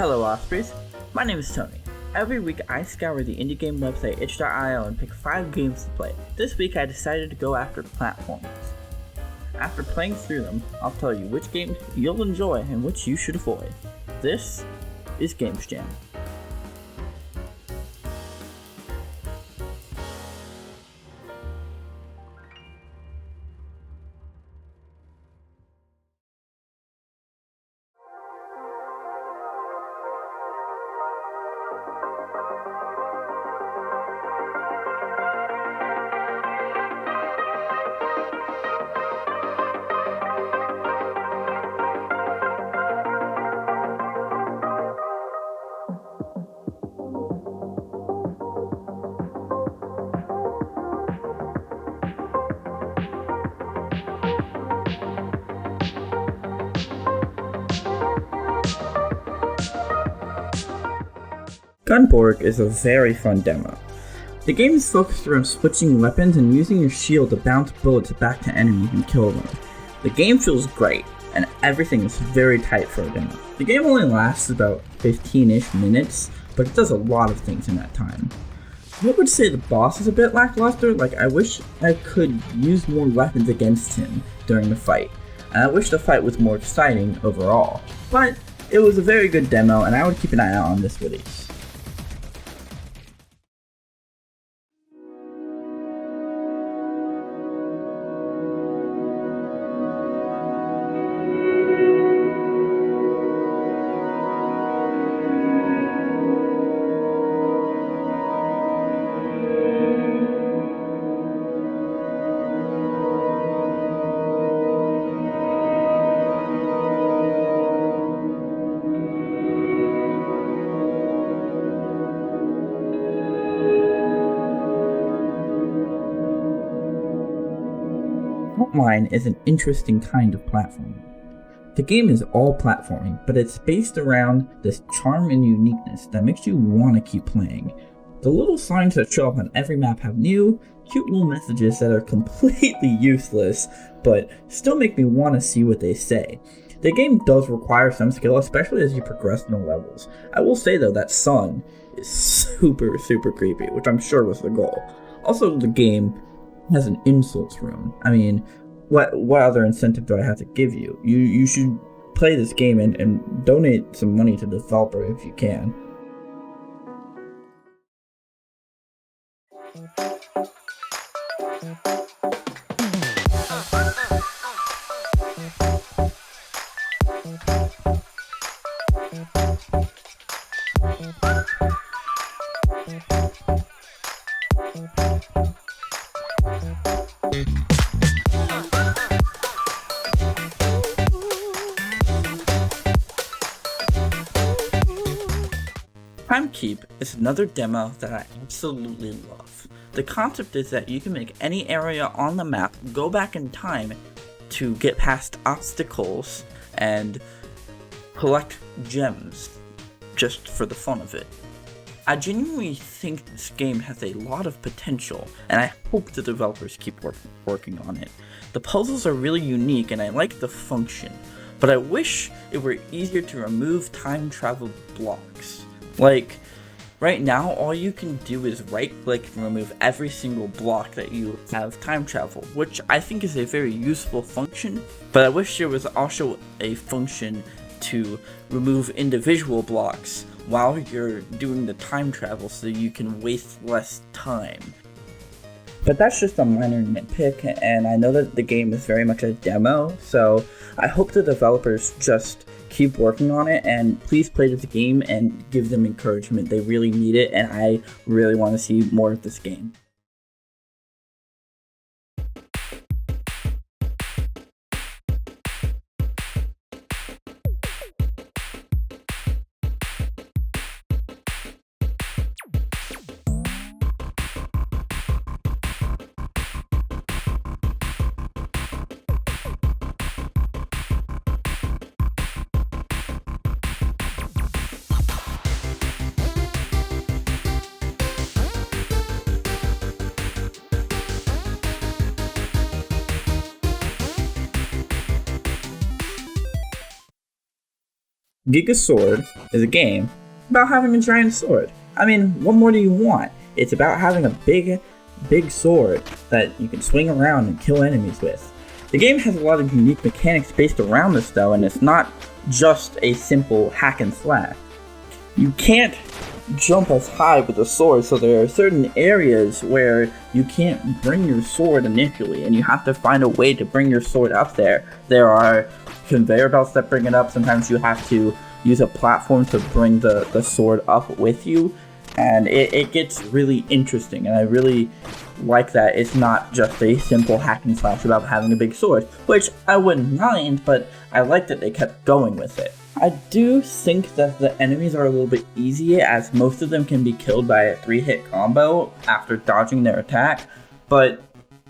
Hello Ospreys, my name is Tony. Every week I scour the indie game website itch.io and pick 5 games to play. This week I decided to go after platformers. After playing through them, I'll tell you which games you'll enjoy and which you should avoid. This is Games Jam. Gunboard is a very fun demo. The game is focused around switching weapons and using your shield to bounce bullets back to enemies and kill them. The game feels great, and everything is very tight for a demo. The game only lasts about 15-ish minutes, but it does a lot of things in that time. I would say the boss is a bit lackluster, I wish I could use more weapons against him during the fight, and I wish the fight was more exciting overall. But it was a very good demo, and I would keep an eye out on this release. Frontline is an interesting kind of platforming. The game is all platforming, but it's based around this charm and uniqueness that makes you want to keep playing. The little signs that show up on every map have new, cute little messages that are completely useless, but still make me want to see what they say. The game does require some skill, especially as you progress in the levels. I will say though, that sun is super creepy, which I'm sure was the goal. Also, the game has an insults room. I mean, what other incentive do I have to give you? You should play this game and donate some money to the developer if you can. Primekeep is another demo that I absolutely love. The concept is that you can make any area on the map go back in time to get past obstacles and collect gems just for the fun of it. I genuinely think this game has a lot of potential, and I hope the developers keep working on it. The puzzles are really unique and I like the function, but I wish it were easier to remove time travel blocks. Right now, all you can do is right-click and remove every single block that you have time travel, which I think is a very useful function, but I wish there was also a function to remove individual blocks while you're doing the time travel so you can waste less time. But that's just a minor nitpick, and I know that the game is very much a demo, so I hope the developers just keep working on it, and please play this game and give them encouragement. They really need it, and I really want to see more of this game. Gigasword is a game about having a giant sword. I mean, what more do you want? It's about having a big sword that you can swing around and kill enemies with. The game has a lot of unique mechanics based around this though, and it's not just a simple hack and slash. You can't jump as high with a sword, so there are certain areas where you can't bring your sword initially, and you have to find a way to bring your sword up there. There are conveyor belts that bring it up. Sometimes you have to use a platform to bring the sword up with you, and it gets really interesting, and I really like that it's not just a simple hack and slash about having a big sword, which I wouldn't mind, but I like that they kept going with it. I do think that the enemies are a little bit easy, as most of them can be killed by a 3-hit combo after dodging their attack, but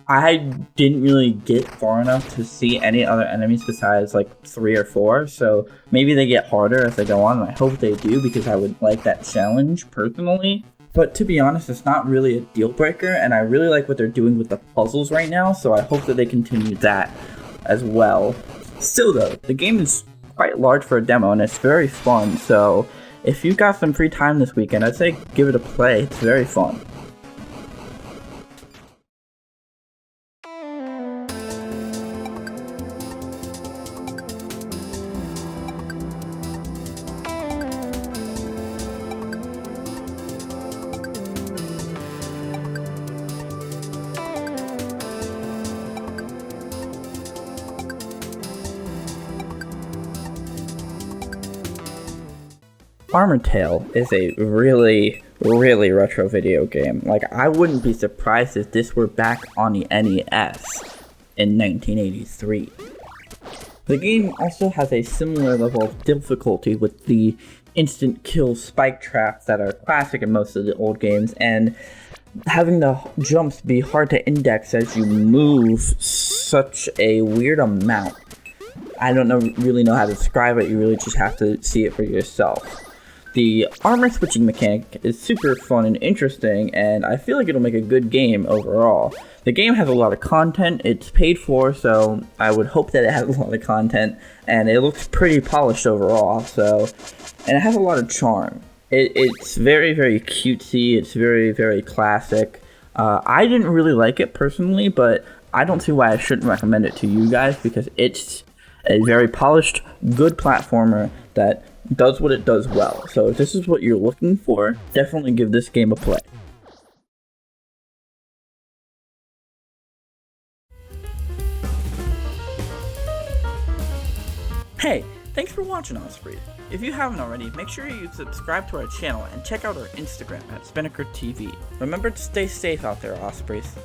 I didn't really get far enough to see any other enemies besides like 3 or 4, so maybe they get harder as they go on, and I hope they do because I would like that challenge personally. But to be honest, it's not really a deal breaker, and I really like what they're doing with the puzzles right now, so I hope that they continue that as well. Still though, the game is quite large for a demo, and it's very fun, so if you've got some free time this weekend, I'd say give it a play. It's very fun. Armored Tale is a really retro video game. Like, I wouldn't be surprised if this were back on the NES in 1983. The game also has a similar level of difficulty with the instant kill spike traps that are classic in most of the old games, and having the jumps be hard to index as you move such a weird amount. I don't really know how to describe it, you really just have to see it for yourself. The armor switching mechanic is super fun and interesting, and I feel like it'll make a good game overall. The game has a lot of content, it's paid for, so I would hope that it has a lot of content, and it looks pretty polished overall, and it has a lot of charm. It's very cutesy, it's very classic. I didn't really like it personally, but I don't see why I shouldn't recommend it to you guys, because it's a very polished, good platformer that does what it does well. So if this is what you're looking for, definitely give this game a play. Hey, thanks for watching Osprey. If you haven't already, make sure you subscribe to our channel and check out our Instagram at Spinnaker TV. Remember to stay safe out there, Ospreys.